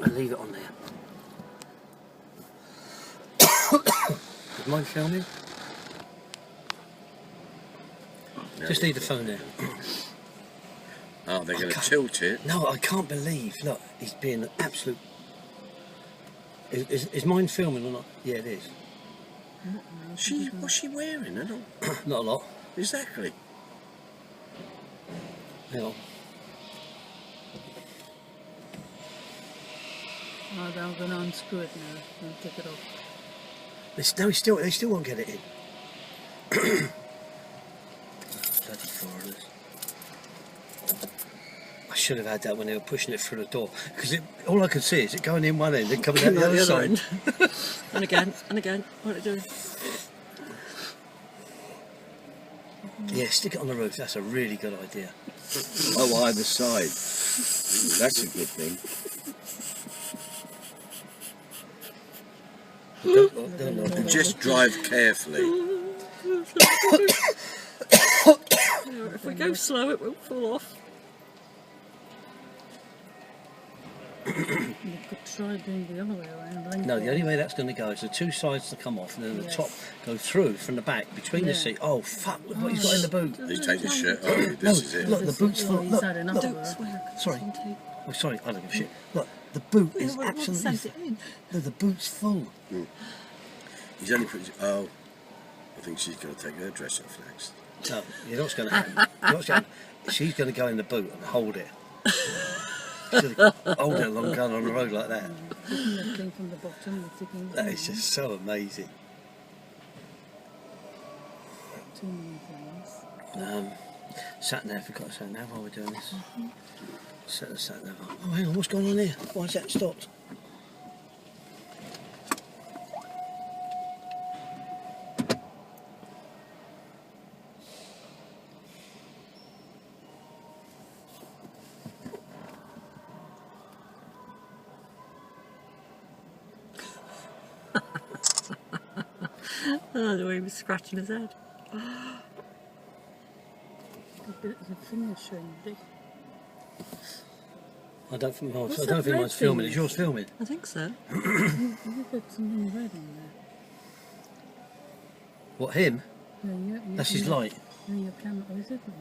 and leave it on there. Is mine filming? No, Just leave the phone there. Oh, they're going to tilt it. No, I can't believe. Look, he's being an absolute. Is mine filming or not? Yeah, it is. What's she wearing? I don't. Not a lot. Exactly. Hang on. Oh, I'm going to unscrew it now. I'll take it off. They still won't get it in. Bloody foreigners. I should have had that when they were pushing it through the door, because all I could see is it going in one end and coming out the other side. And again, and again. What are they doing? Yeah, stick it on the roof. That's a really good idea. Oh, either side. That's a good thing. And just drive carefully. If we go slow, it won't fall off. You could try doing the other way around. No, the only way that's going to go is the two sides to come off and then the top go through from the back between the seat. Oh fuck! Look what he's got in the boot. You take the shirt off. This is it. Look, the boot's full. Look, Don't swear. sorry. Oh, sorry. I don't give a shit. Look, the boot is absolutely. No, the boot's full. He's only put. Oh, I think she's going to take her dress off next. No, you're not going to happen. She's going to go in the boot and hold it. She's going to hold it along going on the road like that. That is just so amazing. Too many things. Sat nav, we've got a sat nav while we're doing this. Set the sat nav up. Oh, hang on, what's going on here? Why is that stopped? Oh, the way he was scratching his head. The finger showing big. I don't think What's mine's that red filming. thing? Is yours filming? I think so. You've got something red on What, him? there. Yeah, That's his light. Yeah, your camera. Oh, is it with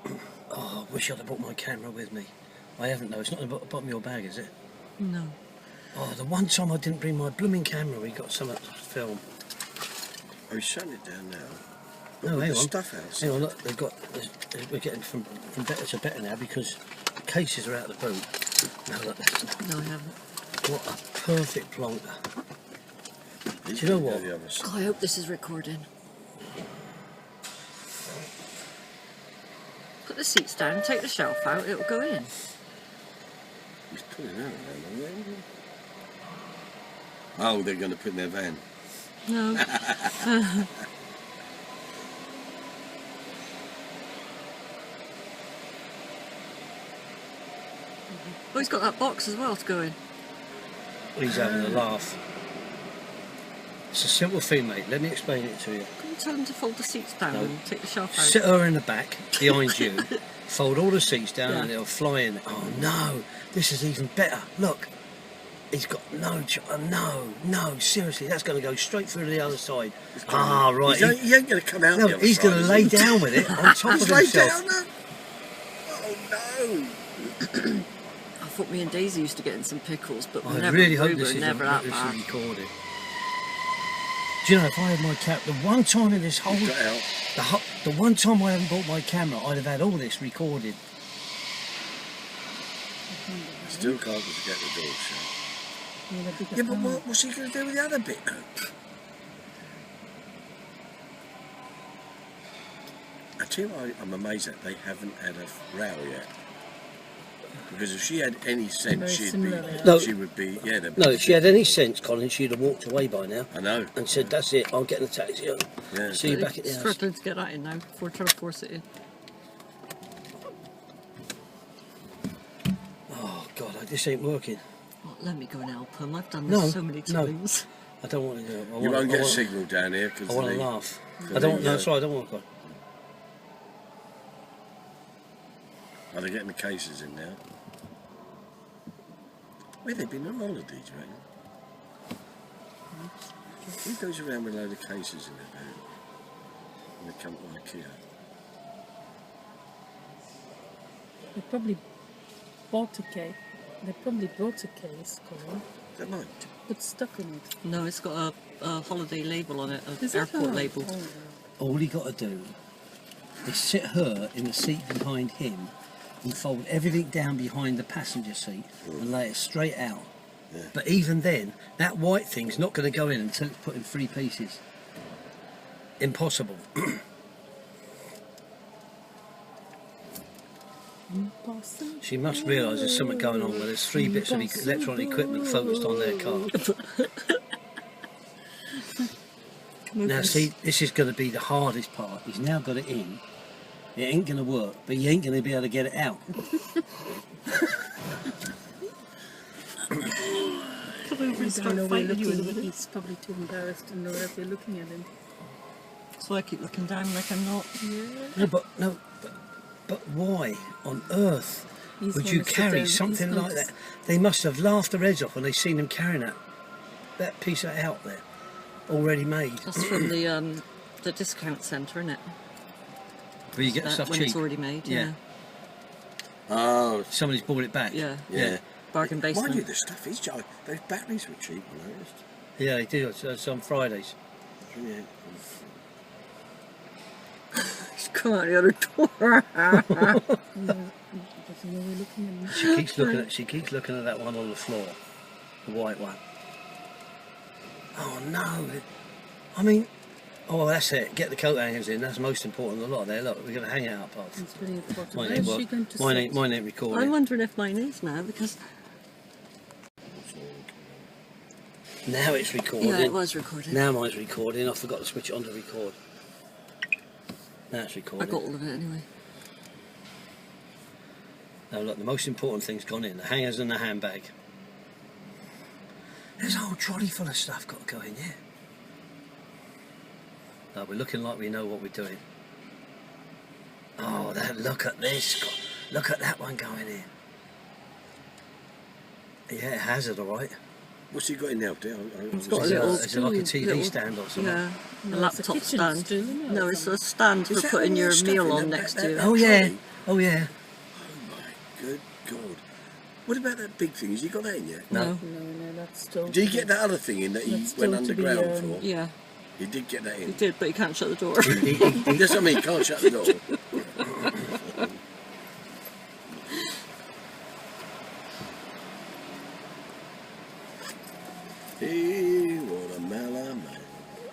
the light? Oh, I wish I'd have brought my camera with me. I haven't though. It's not in the bottom of your bag, is it? No. Oh, the one time I didn't bring my blooming camera, we got something to film. Oh, he's shutting it down now. No, hang on. Stuff out. Hang on, look, we're getting from better to better now because the cases are out of the boot. No, look, No, I haven't. what a perfect plonker. Do you know what? God, I hope this is recording. Put the seats down, take the shelf out, it'll go in. He's putting that around. Oh, they're going to put in their van. No. Oh, he's got that box as well to go in. He's having a laugh. It's a simple thing, mate. Let me explain it to you. Can you tell him to fold the seats down No. and take the shelf out? Sit her in the back, behind you, fold all the seats down Yeah. and it'll fly in. Oh no, this is even better. Look, he's got no, seriously, that's going to go straight through to the other side. Ah, right. He ain't going to come out. No, the other he's side, going to is lay he? down with it on top He's of laid himself. down. Oh no. I thought me and Daisy used to get in some pickles, but we I never, really hope we this were is never that bad. recorded. Do you know, if I had my the one time in this whole, Got out. the one time I haven't bought my camera, I'd have had all this recorded. Still can't get the door shut. Yeah, but what's he going to do with the other bit? I tell you what, I'm amazed that they haven't had a row yet. Because if she had any sense, she would be. Yeah. No, if she had any sense, Colin, she'd have walked away by now. I know. And said, "That's it. I'll get in a taxi. Yeah. See you back at the house." Struggling to get that in now before trying to force it in. Oh God, this ain't working. Oh, let me go and help him. I've done this so many times. I don't want to do it. You won't get a signal down here because I want to laugh. I don't. No, sorry, I don't want to go. Are they getting the cases in now? Where they been on holiday, do you reckon? Who goes around with a load of cases in their bag when they come to IKEA? They probably bought a case. They probably bought a case, Colin. They might. Put stuff in it. No, it's got a holiday label on it, an Is that airport right? label. Oh, All he got to do is sit her in the seat behind him and fold everything down behind the passenger seat and lay it straight out. Yeah. But even then, that white thing's not going to go in until it's put in 3 pieces. Impossible. impossible. She must realise there's something going on where there's 3 bits of electronic equipment focused on their car. Now see, this is going to be the hardest part. He's now got it in. It ain't going to work, but he ain't going to be able to get it out. I don't know where looking. He's probably too embarrassed to know if they're looking at him. So I keep looking down like I'm not. Yeah. But why on earth He's would gonna you sit carry down. He's something gonna like that? They must have laughed their heads off when they seen him carrying that piece of out there, already made. That's from the discount centre, isn't it? Where you get the That stuff when cheap. it's already made. Yeah. Oh, Somebody's bought it back. Yeah. yeah. Bargain Mind you, basement. the stuff is cheap. Those batteries were cheap, I noticed. Yeah, they do. It's on Fridays. Yeah. He's come out the other door. Doesn't know we're looking at him. She keeps looking at that one on the floor, the white one. Oh no! I mean, oh that's it. Get the coat hangers in. That's the most important of the lot. There, look, we're going to hang it up. Off. He's putting it at the bottom. Mine Where ain't, is she going to sit? mine ain't recording. I'm wondering if mine is now because Now it's recording. yeah, it was recorded. Now mine's recording. I forgot to switch it on to record. Now it's I recording. got all of it anyway. Now look, the most important thing's gone in. The hangers and the handbag. There's a whole trolley full of stuff got to go in, yeah. No, we're looking like we know what we're doing. Oh, look at this. Look at that one going in. Yeah, it has it, all right. What's he got in there? It's got a Is it little is it like a TV little- stand or something? Yeah, a No, it's a laptop kitchen stand. stool, isn't it? No, it's a stand Is for that putting all your that stuff meal in on that- next that- to. that- Oh yeah, trolley? oh yeah. Oh my good God. What about that big thing? Has he got that in yet? No. No, that's still. Did he get that other thing in that he That's still went to be, underground for? Yeah, He did get that he in. did, but he can't shut the door. That's what I mean, he can't shut the door. Hey, what a man.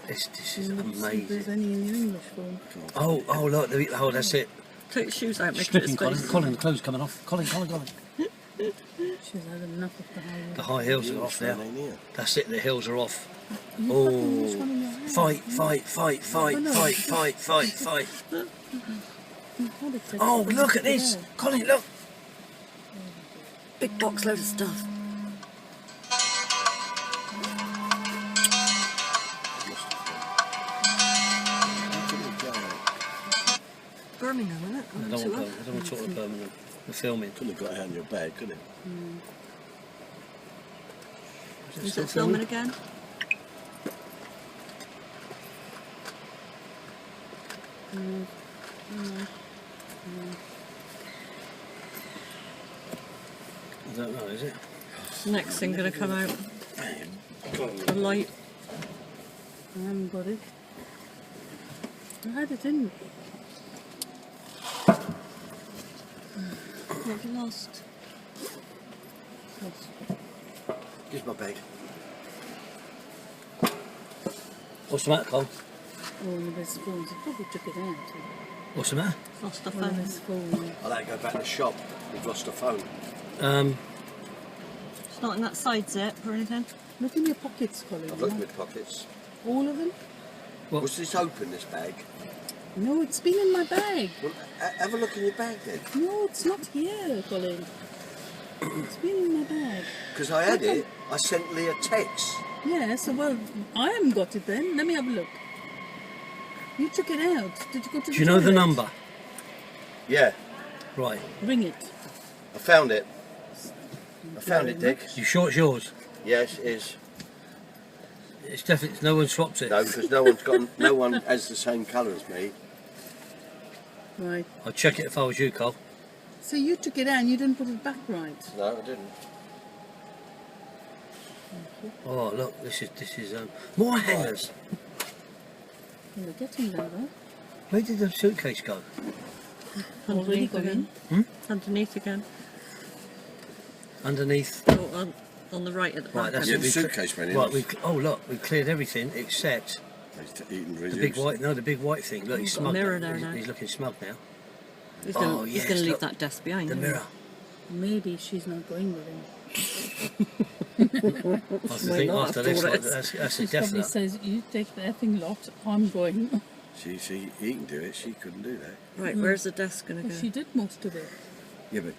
This is Let's see if there's amazing. any in your English form. Oh look, oh that's it. Take your shoes out, make it Stripping his Colin, face. Colin, the clothes coming off. Colin. She's had enough of the high The high heels are off now. Man in here. That's it, the heels are off. You've got the English one in your hand. Fight. You've had it taken Oh, from look at today. this. Colin, look. Big box load of stuff. Birmingham, isn't it? I don't want to talk to Birmingham. We're filming. Couldn't have got it out in your bag, could it? Is it filming again? I don't know, is it? Next thing gonna come out. The light. I haven't got it. I had it in. What have you lost? Here's my bag. What's the matter, Cole? One of his phones. I probably took it out. What's the matter? Lost a One of phone. his phones. I'll have to go back to the shop. We've lost a phone. It's not in that side zip or anything. Look in your pockets, Colin. I've looked in my pockets. All of them? What? Was this open, this bag? No, it's been in my bag. Well, have a look in your bag then. No, it's not here, Colin. It's been in my bag. Because I had it, I sent Lee a text. Yeah, so well, I haven't got it then. Let me have a look. You took it out. Did you go to Do you know the toilet? number? Yeah, Right. Ring it. I found it. I found it, Dick. You sure it's yours? Yes, it is. It's definitely, no one swaps it. No, because no one has the same colour as me. Right. I'd check it if I was you, Cole. So you took it out and you didn't put it back right. No, I didn't. Oh look, this is more hangers. You're getting there though. Where did the suitcase go? Already gone in. Underneath again. Underneath. Oh, on the right at the Right, back. that's Yeah, it. the suitcase went in. Right, look, we've cleared everything except He's eating the big white. No, the big white thing. Look, he's got a smug. mirror now. there now. He's looking smug now. He's gonna, Oh, he's yes, gonna leave look. that desk behind. The isn't he? mirror. Maybe she's not going with him. I think not after after this, all one, this. that's a She probably definite. says, you take the effing lot, I'm going. He can do it. She couldn't do that. Right, where's the desk gonna go? Well, she did most of it. Yeah, but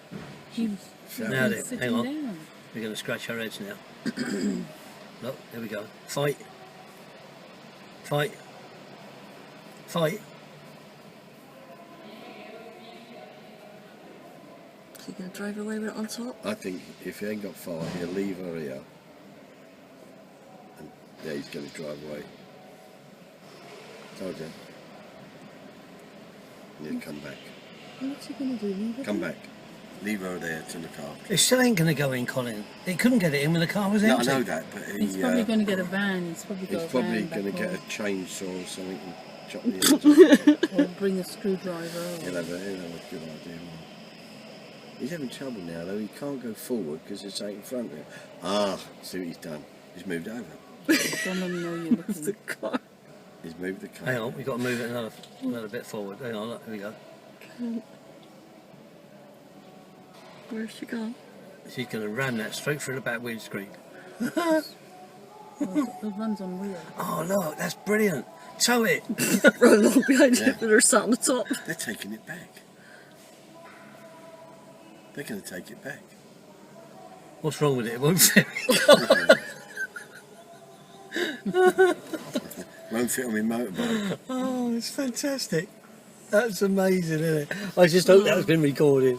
She was Now then, sitting hang on. down. We're going to scratch our heads now. Look, there we go. Fight. Fight. Fight. Is he gonna drive away with it on top? I think if he ain't got far, he'll leave her here. And yeah, he's going to drive away. Told you. He'll come back. What's he going to do? Leave it Come there? back. Leave her there to look after. It still ain't going to go in, Colin. He couldn't get it in when the car was No, I empty. know that, but He's probably going to get a van. He's probably got he's a probably van going to back get a home. chainsaw or something and chop the ends off. Or bring a screwdriver. He'll have a good idea. He's having trouble now, though. He can't go forward because it's out in front of him. Ah, see what he's done. He's moved over. Don't let me know you're looking. The car. He's moved the car. Hang on, we've got to move it another bit forward. Hang on, look, here we go. Where's she gone? She's going to ram that straight through the back windscreen. It runs on wheels. Oh, look, that's brilliant. Tow it. Run along behind Yeah. it, but they're sat on the top. They're taking it back. They're going to take it back. What's wrong with it? It won't fit. Won't fit on my motorbike. Oh, it's fantastic. That's amazing, isn't it? I just hope that's been recorded.